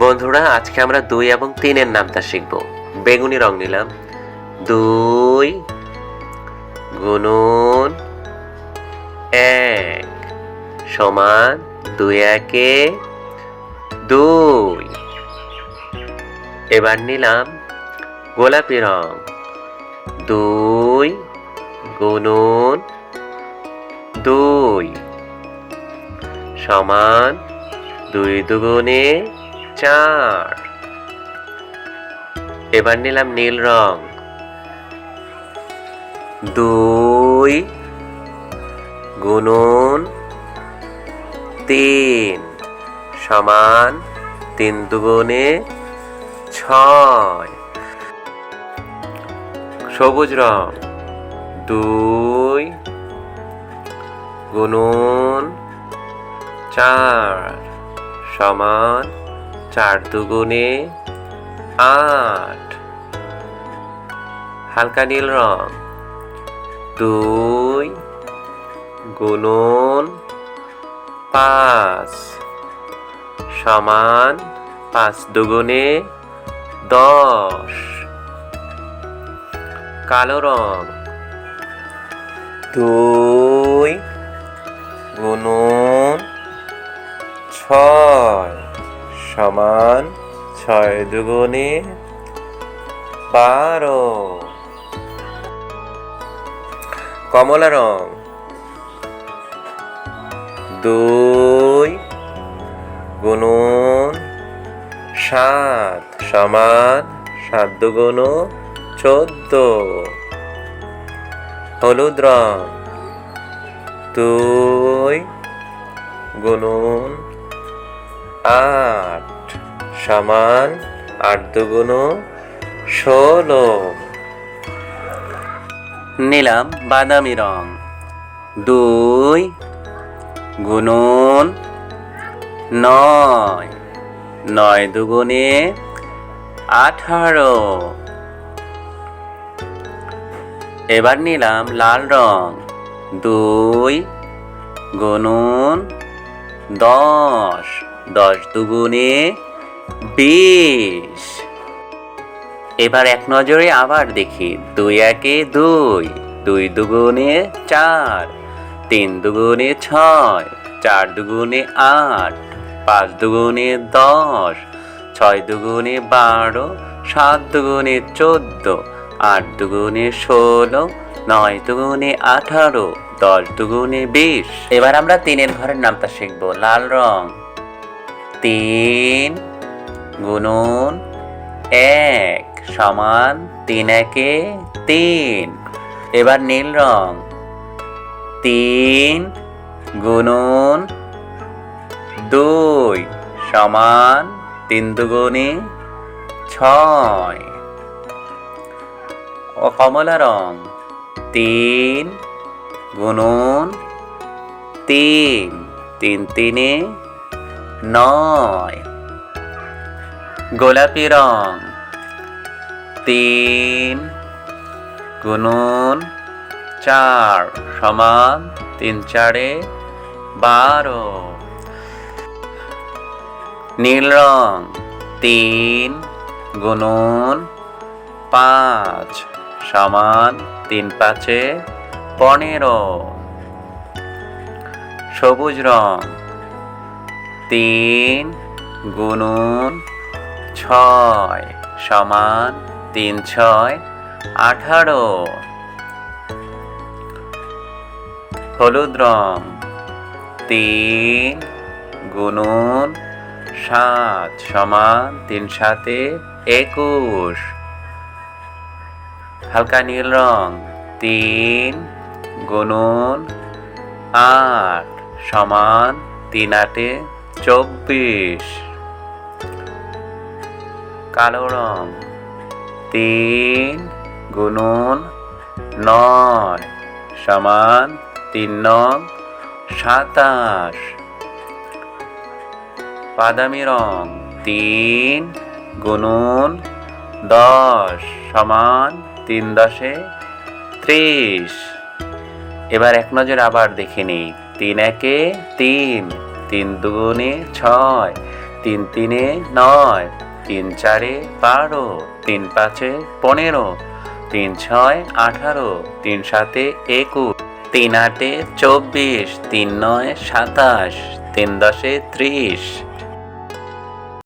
বন্ধুরা, আজকে আমরা 2 এবং 3 এর নামতা শিখব। বেগুনি রং নিলাম। 2 গুণন 1 সমান 2 একে 2। এবার নিলাম গোলাপি রং। 2 গুণন 2 সমান 2 দুগুণে 4। এবার নিলাম নীল রং। 2 গুণন 3 সমান 3 দুগুণে 6। সবুজ রং। 2 গুণন 4 সমান 4 দুগুণে 8। হালকা নীল রং। 2 গুণন 5 সমান 5 দুগুণে 10। কালো রং। 2 গুণন 6 সমান 6 দুগুণে 12। কমলা রং। 2 গুণন 7 সমান 7 দুগুণ 14। হলুদ রং। 2 গুণন 8 সমান 8 দুগুণ 16। নিলাম বাদামি রং। 2 গুণন 9 9 দুগুণে 18। এবার নিলাম লাল রং। 2 গুণন 10 10 দুগুণে 20। এবার এক নজরে আবার দেখি। 2 একে 2 2 দুগুণে 4 3 দুগুণে 6 4 দুগুণে 8 5 দুগুণে 10 6 দুগুণে 12 7 দুগুণে 14 8 দুগুণে 16 9 দুগুণে 18 10 দুগুণে 20। এবার আমরা 3 এর ঘরের নামটা শিখব। লাল রং। 3 গুণন 1 সমান 3 একে 3। এবার নীল রং। 3 গুণন 2 সমান 3 দুগুণে 6। ও কমলা রং। 3 গুণন 3 3 তিনে 9। গোলাপি রং। 3 গুণন 4 সমান 3 চারে 12। নীল রং। 3 গুণন 5 সমান 3 পাঁচে 15। সবুজ রং। 3 গুণন 6 সমান 3 6 18। হলুদ রং। 3 গুণন 7 সমান 3 সাতে 21। হালকা নীল রং। 3 গুণন 8 সমান 3 আটে 24। কালো রং। 3 গুণন 9 সমান 3 নং 27। বাদামি রং। 3 গুণন 10 সমান 3 দশে 30। এবার এক নজর আবার দেখে নিই। 3 একে 3 3 দুগুণে 6 তিন তিনে 9, তিন চারে 12, তিন পাঁচে 15, তিন ছয় 18, তিন সাতে 21, তিন আটে 24, তিন নয় 27, তিন দশে 30।